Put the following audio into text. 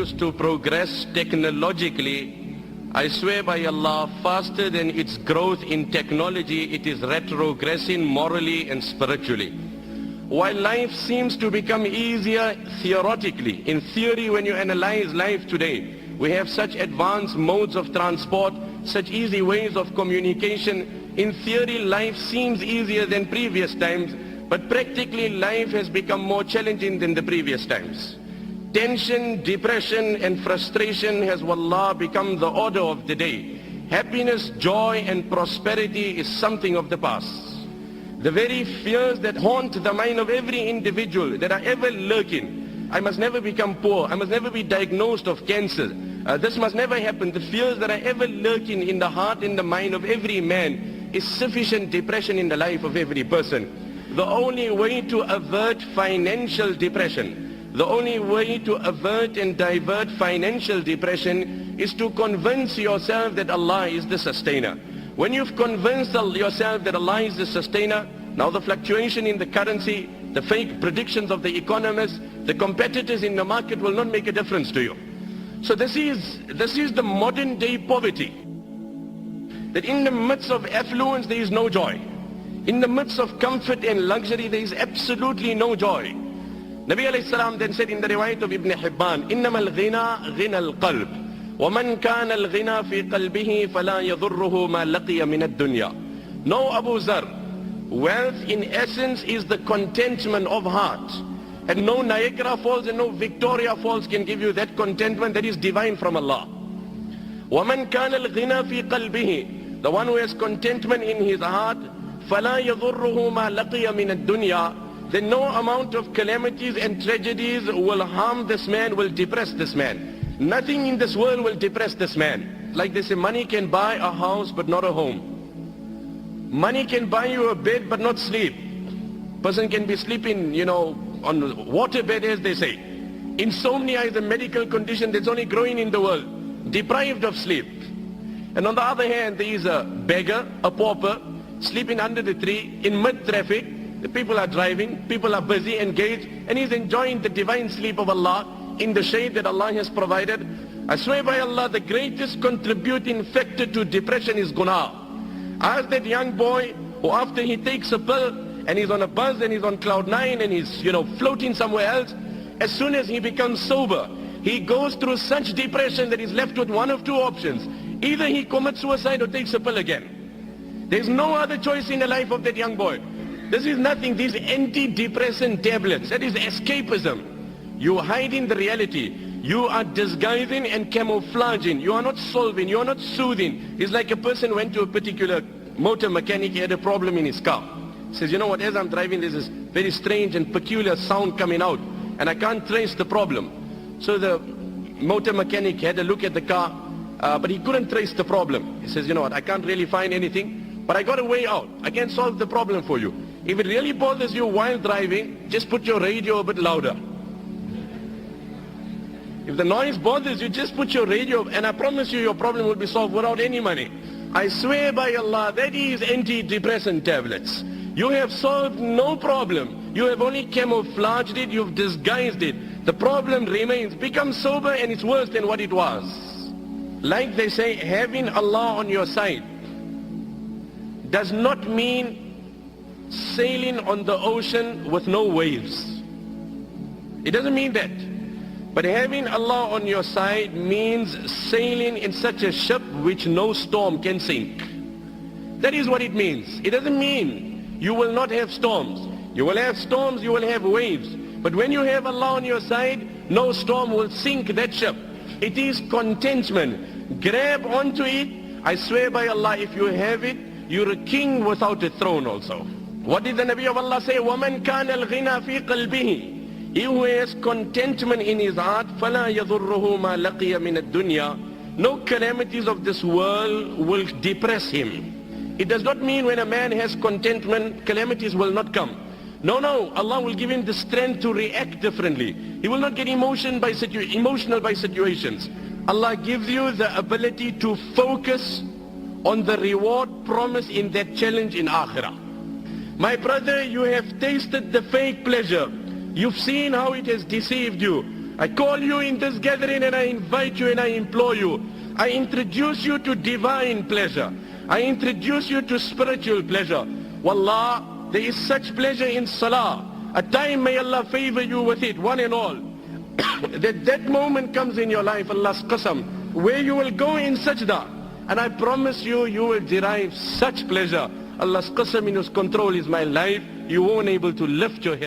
continues to progress technologically, I swear by Allah, faster than its growth in technology, it is retrogressing morally and spiritually. While life seems to become easier theoretically, in theory when you analyze life today, we have such advanced modes of transport, such easy ways of communication. In theory, life seems easier than previous times, but practically life has become more challenging than the previous times. Tension, depression and frustration has, wallah, become the order of the day. Happiness, joy and prosperity is something of the past. The very fears that haunt the mind of every individual, that are ever lurking. I must never become poor. I must never be diagnosed of cancer. This must never happen. The fears that are ever lurking in the heart and the mind of every man is sufficient depression in the life of every person. The only way to avert financial depression, the only way to avert and divert financial depression is to convince yourself that Allah is the sustainer. When you've convinced yourself that Allah is the sustainer, now the fluctuation in the currency, the fake predictions of the economists, the competitors in the market will not make a difference to you. So this is the modern day poverty. That in the midst of affluence there is no joy. In the midst of comfort and luxury there is absolutely no joy. Nabi alayhi salam then said in the riwayat of Ibn Hibban, إِنَّمَا الْغِنَى غِنَى الْقَلْبِ وَمَنْ كَانَ الْغِنَى فِي قَلْبِهِ فَلَا يَضُرُّهُ مَا لَقِيَ مِنَ الدُّنْيَا. No, Abu Zar, wealth in essence is the contentment of heart. And no Niagara Falls and no Victoria Falls can give you that contentment that is divine from Allah. وَمَنْ كَانَ الْغِنَى فِي قَلْبِهِ, the one who has contentment in his heart, فَلَا يَضُرُّهُ مَا لَقِيَ مِنَ الدُّنْيَا, then no amount of calamities and tragedies will harm this man, will depress this man. Nothing in this world will depress this man. Like they say, money can buy a house but not a home. Money can buy you a bed but not sleep. Person can be sleeping, on water bed, as they say. Insomnia is a medical condition that's only growing in the world. Deprived of sleep. And on the other hand, there is a beggar, a pauper, sleeping under the tree in mid-traffic. The people are driving, people are busy, engaged, and he's enjoying the divine sleep of Allah in the shade that Allah has provided. I swear by Allah, the greatest contributing factor to depression is guna. Ask that young boy who after he takes a pill and he's on a bus and he's on cloud 9 and he's floating somewhere else, as soon as he becomes sober, he goes through such depression that he's left with one of two options. Either he commits suicide or takes a pill again. There's no other choice in the life of that young boy. This is nothing, these antidepressant tablets, that is escapism. You are hiding the reality. You are disguising and camouflaging. You are not solving, you are not soothing. It's like a person went to a particular motor mechanic, he had a problem in his car. He says, you know what, as I'm driving there's this very strange and peculiar sound coming out and I can't trace the problem. So the motor mechanic had a look at the car, but he couldn't trace the problem. He says, you know what, I can't really find anything, but I got a way out. I can solve the problem for you. If it really bothers you while driving, just put your radio a bit louder. If the noise bothers you, just put your radio, and I promise you your problem will be solved without any money. I swear by Allah, that is antidepressant tablets. You have solved no problem. You have only camouflaged it, you've disguised it. The problem remains. Become sober and it's worse than what it was. Like they say, having Allah on your side does not mean sailing on the ocean with no waves. It doesn't mean that. But having Allah on your side means sailing in such a ship which no storm can sink. That is what it means. It doesn't mean you will not have storms. You will have storms, you will have waves. But when you have Allah on your side, no storm will sink that ship. It is contentment. Grab onto it. I swear by Allah, if you have it, you're a king without a throne also. What did the Nabi of Allah say? وَمَنْ كَانَ الْغِنَى فِي قَلْبِهِ, he who has contentment in his heart, فَلَا يَضُرُّهُ مَا لَقِيَ مِنَ الدُّنْيَا, no calamities of this world will depress him. It does not mean when a man has contentment, calamities will not come. No, Allah will give him the strength to react differently. He will not get emotional by situations. Allah gives you the ability to focus on the reward promised in that challenge in Akhirah. My brother, you have tasted the fake pleasure. You've seen how it has deceived you. I call you in this gathering and I invite you and I implore you. I introduce you to divine pleasure. I introduce you to spiritual pleasure. Wallah, there is such pleasure in salah. A time may Allah favor you with it, one and all. that moment comes in your life, Allah's qasam, where you will go in sajda. And I promise you, you will derive such pleasure. Allah's qasam in His control is my life. You won't able to lift your head.